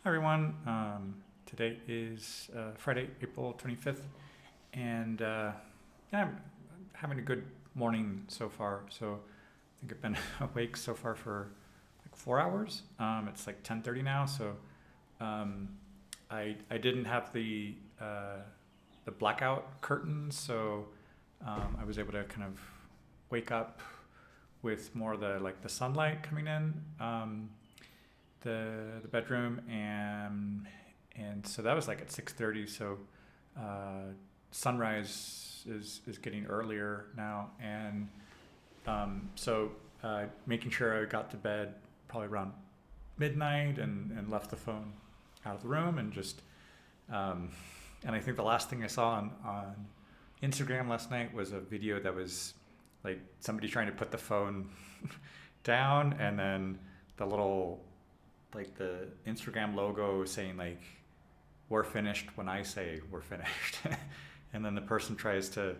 Hi everyone. Today is Friday, April 25th, and yeah, I'm having a good morning so far. So I think I've been awake so far for like 4 hours. It's like 10:30 now, so um, I didn't have the blackout curtains, so I was able to kind of wake up with more of the sunlight coming in. The bedroom, and so that was like at 6:30. So uh, sunrise is getting earlier now, and making sure I got to bed probably around midnight, and left the phone out of the room, and just um, and I think the last thing I saw on Instagram last night was a video that was like somebody trying to put the phone down, and then the little like the Instagram logo saying like we're finished when I say we're finished. And then the person tries to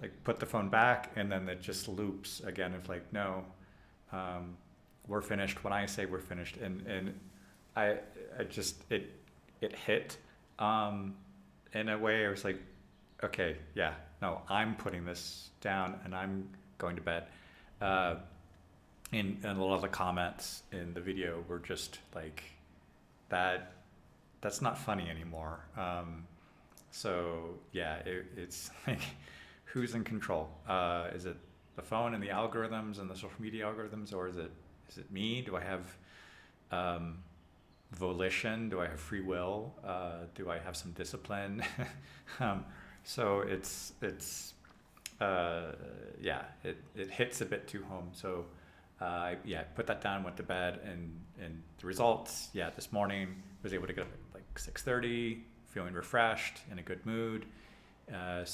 like put the phone back, and then it just loops again of like no, um, we're finished when I say we're finished. And I I just it hit um, in a way. I was like, okay, yeah, no, I'm putting this down and I'm going to bed. uh, and a lot of the comments in the video were just like that that's not funny anymore. So yeah, it's like who's in control? Is it the phone and the algorithms and the social media algorithms, or is it me? Do I have um, volition? Do I have free will? Do I have some discipline? um, so uh, yeah, it hits a bit too home. So yeah, put that down, went to bed, and the results. Yeah, this morning was able to get up at like 6:30, feeling refreshed, in a good mood. I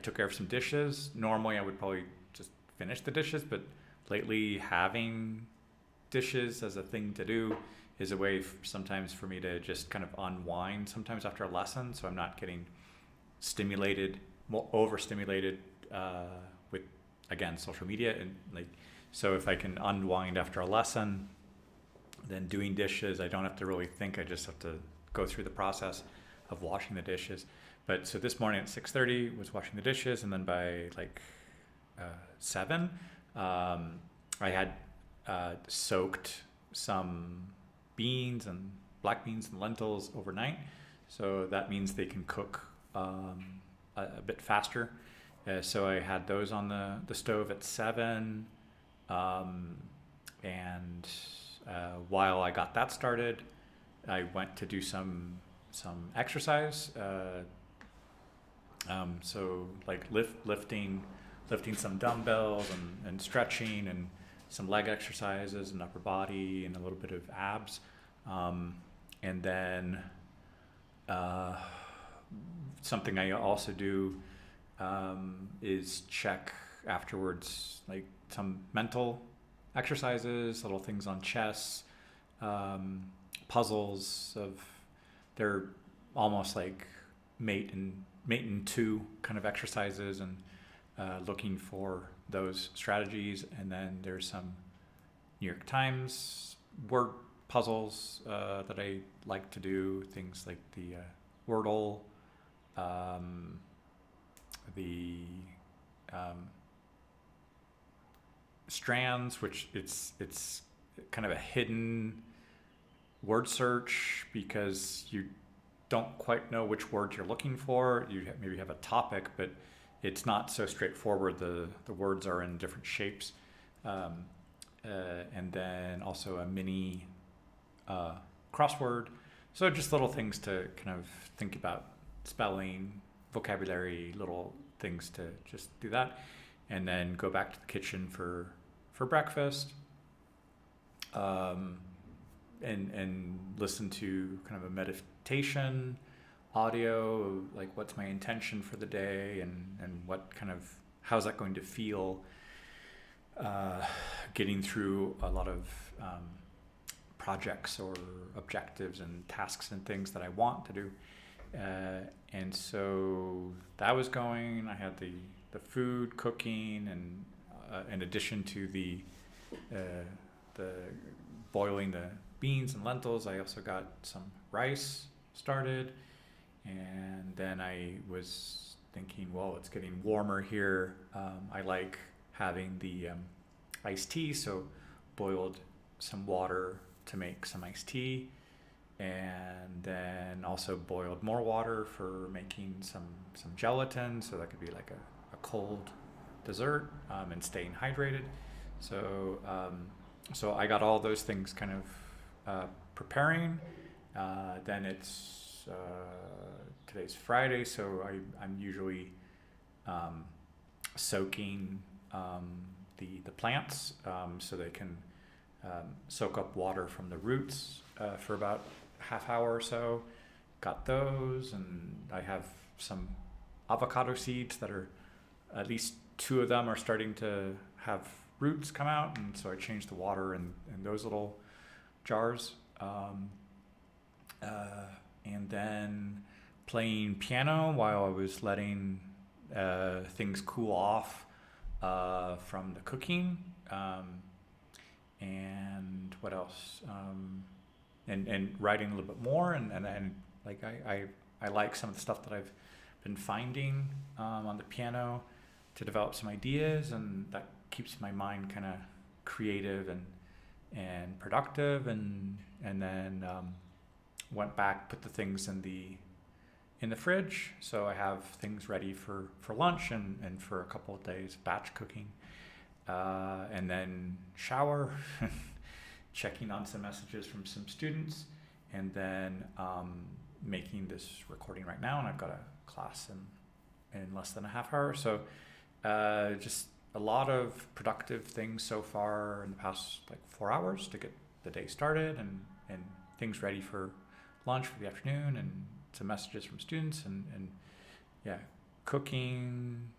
took care of some dishes. Normally, I would probably just finish the dishes, but lately having dishes as a thing to do is a way sometimes for me to just kind of unwind. Sometimes after a lesson, so I'm not getting stimulated, overstimulated with again social media and like. So if I can unwind after a lesson, then doing dishes, I don't have to really think. I just have to go through the process of washing the dishes. But so this morning at 6:30 was washing the dishes, and then by like 7, I had soaked some beans and black beans and lentils overnight. So that means they can cook a bit faster. So I had those on the stove at 7. Um, and while I got that started, I went to do some exercise. So like lifting some dumbbells, and stretching, and some leg exercises and upper body and a little bit of abs. And then uh, something I also do is check afterwards, like some mental exercises, little things on chess, um, puzzles of they're almost like mate and two kind of exercises, and looking for those strategies. And then there's some New York Times word puzzles that I like to do, things like the Wordle, um, the um, strands, which it's kind of a hidden word search because you don't quite know which word you're looking for. You maybe have a topic, but it's not so straightforward. The words are in different shapes. Um, and then also a mini uh, crossword. So just little things to kind of think about spelling, vocabulary, little things to just do that, and then go back to the kitchen for breakfast, um, and listen to kind of a meditation audio, like what's my intention for the day, and what kind of how's that going to feel, uh, getting through a lot of projects or objectives and tasks and things that I want to do. And so that was going. I had the food cooking, and in addition to uh, the boiling the beans and lentils. I also got some rice started. And then I was thinking, well, it's getting warmer here. I like having the iced tea, so boiled some water to make some iced tea, and then also boiled more water for making some gelatin, so that could be like a cold dessert, and staying hydrated. So so I got all those things kind of preparing. Then it's today's Friday, so I'm usually soaking the plants, so they can soak up water from the roots for about half hour or so. Got those, and I have some avocado seeds that are, at least two of them are starting to have roots come out, and so I changed the water in those little jars. And then playing piano while I was letting things cool off from the cooking. And what else? And writing a little bit more, and like I like some of the stuff that I've been finding on the piano to develop some ideas, and that keeps my mind kind of creative and productive. And then went back, put the things in the fridge, so I have things ready for lunch and for a couple of days batch cooking. And then shower, checking on some messages from some students, and then making this recording right now. And I've got a class in less than a half hour. So just a lot of productive things so far in the past like 4 hours to get the day started, and things ready for lunch for the afternoon, and some messages from students, and yeah, cooking,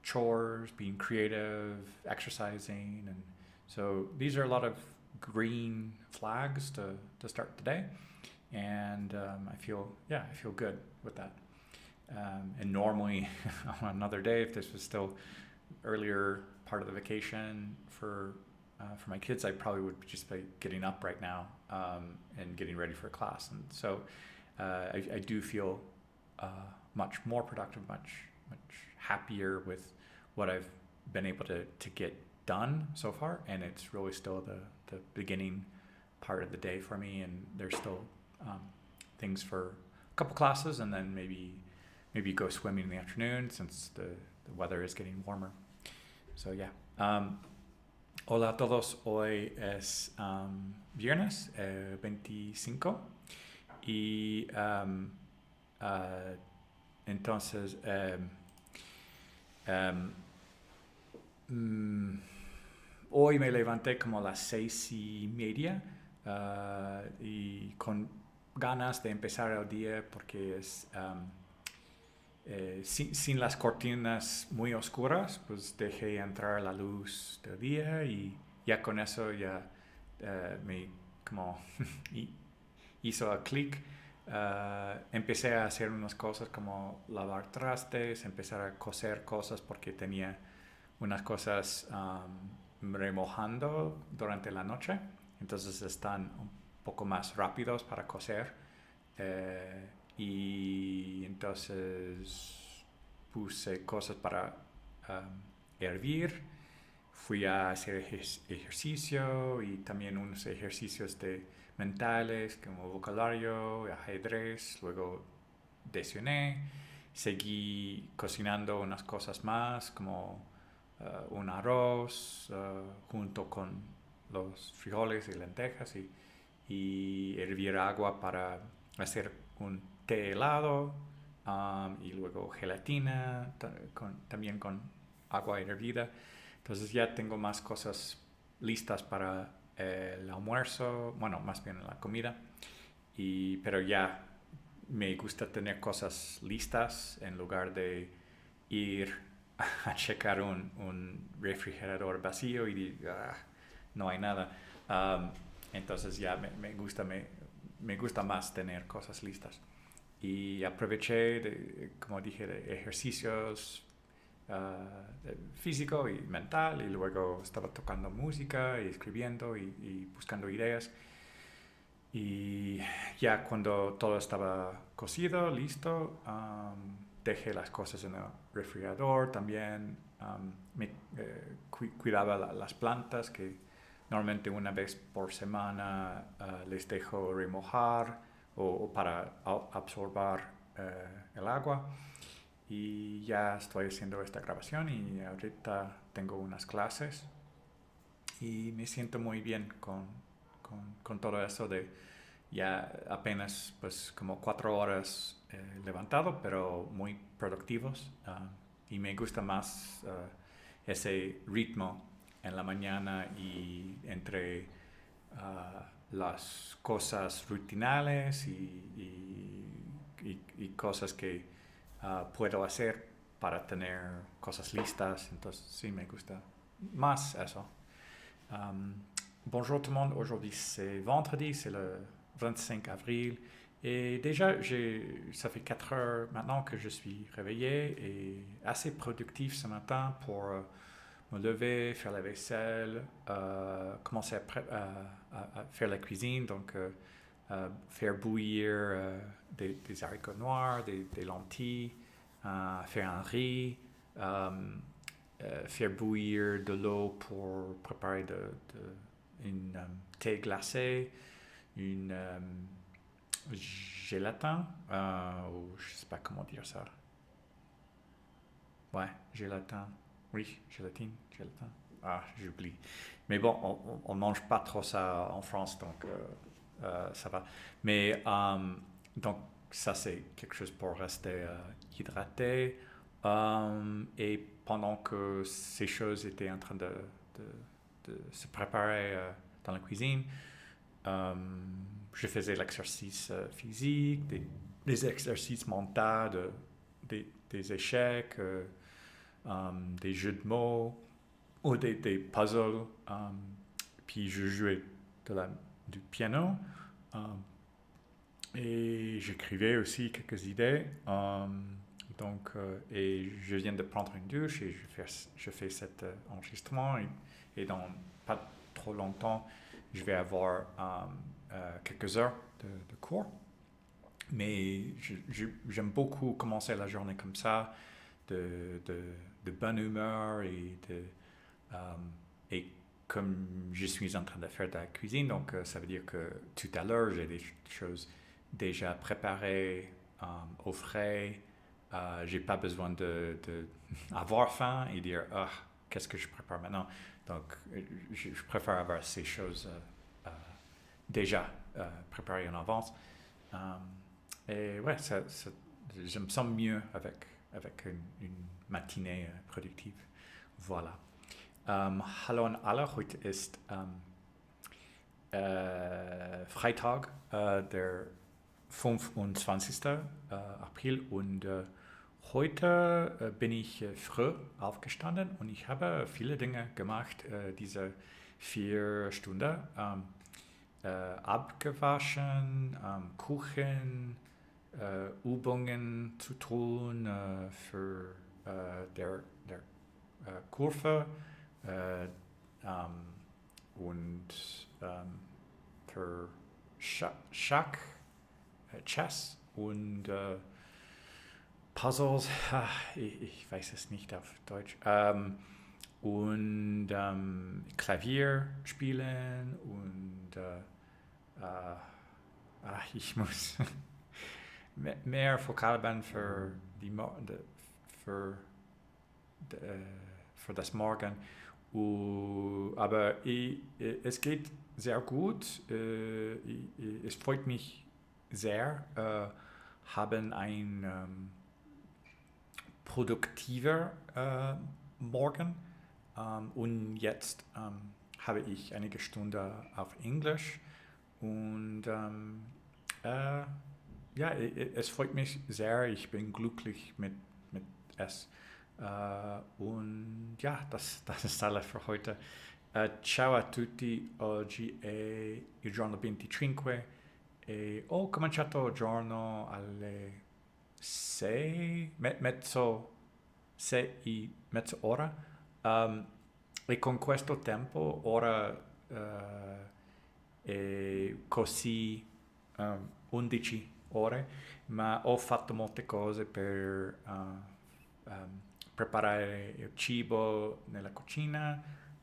chores, being creative, exercising. And so these are a lot of green flags to start the day, and I feel good with that. And normally on another day, if this was still earlier part of the vacation for my kids, I probably would just be getting up right now and getting ready for class. And so I do feel much more productive, much happier with what I've been able to get done so far. And it's really still the beginning part of the day for me, and there's still things for a couple classes, and then maybe go swimming in the afternoon since the weather is getting warmer. So yeah. Hola a todos, hoy es viernes 25 y entonces hoy me levanté como a las 6:30 y con ganas de empezar el día, porque es sin las cortinas muy oscuras, pues dejé entrar la luz del día, y ya con eso ya me como hizo el clic. Empecé a hacer unas cosas como lavar trastes, empezar a coser cosas porque tenía unas cosas remojando durante la noche, entonces están un poco más rápidos para coser. Y entonces puse cosas para hervir, fui a hacer ejercicio, y también unos ejercicios mentales como vocabulario, ajedrez. Luego desayuné, seguí cocinando unas cosas más como un arroz junto con los frijoles y lentejas, y hervir agua para hacer un té helado, y luego gelatina también con agua hervida. Entonces ya tengo más cosas listas para el almuerzo, bueno, más bien la comida, pero ya me gusta tener cosas listas en lugar de ir a checar un refrigerador vacío y no hay nada. Entonces ya me gusta más tener cosas listas. Y aproveché, como dije, de ejercicios físico y mental, y luego estaba tocando música y escribiendo y buscando ideas. Y ya cuando todo estaba cocido, listo, dejé las cosas en el refrigerador. También cuidaba las plantas que normalmente una vez por semana les dejo remojar o para absorber el agua. Y ya estoy haciendo esta grabación y ahorita tengo unas clases y me siento muy bien con todo eso de ya apenas pues como 4 horas levantado, pero muy productivos. Y me gusta más ese ritmo en la mañana y entre las cosas rutinales y cosas que puedo hacer para tener cosas listas. Entonces sí me gusta más eso. Bonjour tout le monde, aujourd'hui c'est vendredi, c'est le 25 avril. Et déjà, ça fait 4 heures maintenant que je suis réveillé et assez productif ce matin pour me lever, faire la vaisselle, commencer à faire la cuisine, donc faire bouillir des haricots noirs, des lentilles, faire un riz, faire bouillir de l'eau pour préparer une thé glacé, une gelatin, ou je sais pas comment dire ça. Ouais, gelatin. Oui, gelatin. Ah, j'oublie. Mais bon, on mange pas trop ça en France, donc ça va. Mais donc ça c'est quelque chose pour rester hydraté. Et pendant que ces choses étaient en train de se préparer dans la cuisine, je faisais l'exercice physique, des exercices mentaux, des échecs, des jeux de mots ou des puzzles. Puis je jouais du piano et j'écrivais aussi quelques idées. Et je viens de prendre une douche et je fais cet enregistrement et dans pas trop longtemps, je vais avoir quelques heures de cours. Mais j'aime beaucoup commencer la journée comme ça, de bonne humeur et comme je suis en train de faire de la cuisine, donc ça veut dire que tout à l'heure, j'ai des choses déjà préparées au frais. J'ai pas besoin de avoir faim et dire qu'est-ce que je prépare maintenant. Donc je préfère avoir ces choses déjà préparées en avance. Et ouais, je me sens mieux avec une matinée productive. Voilà. Hallo an alle, heute ist Freitag, der 25. April und heute bin ich früh aufgestanden und ich habe viele Dinge gemacht diese 4 Stunden. Abgewaschen, Kuchen, Übungen zu tun für der Kurve und für Schach, Chess und Puzzles, ich weiß es nicht auf Deutsch, und Klavier spielen und ich muss mehr Vokabeln für das Morgen. Aber es geht sehr gut. Es freut mich sehr, haben ein produktiver Morgen. Und jetzt habe ich einige Stunden auf Englisch. Und ja, es freut mich sehr. Ich bin glücklich mit es. Und ja, das ist alles für heute. Ciao a tutti, oggi è il giorno 25 e ho cominciato il giorno alle 6, mezz'ora e con questo tempo ora e così 11 ore, ma ho fatto molte cose per preparare il cibo nella cucina,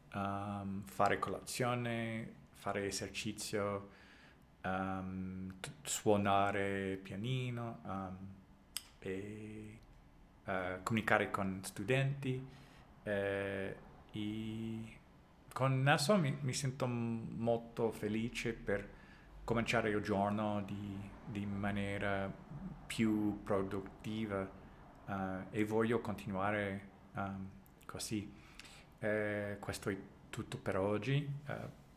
fare colazione, fare esercizio, suonare pianino, e comunicare con studenti. E con adesso mi sento molto felice per cominciare il giorno di maniera più produttiva, e voglio continuare così. Questo è tutto per oggi.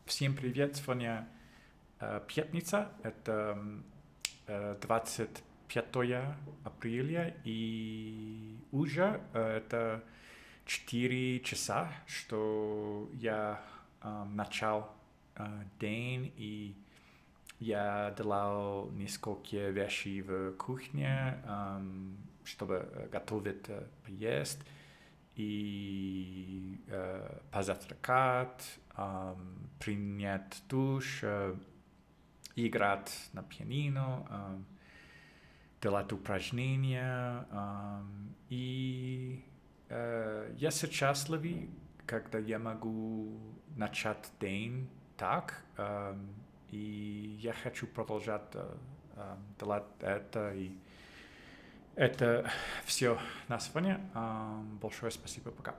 Всем привет! Сегодня пятница, это 25 апреля, и уже это 4 часа, что я начал день, и я делал несколько вещей в кухне, чтобы готовить поесть и позавтракать, принять душ, играть на пианино, делать упражнения. И я счастливый, когда я могу начать день так, и я хочу продолжать делать это. И это все на сегодня. Большое спасибо, пока.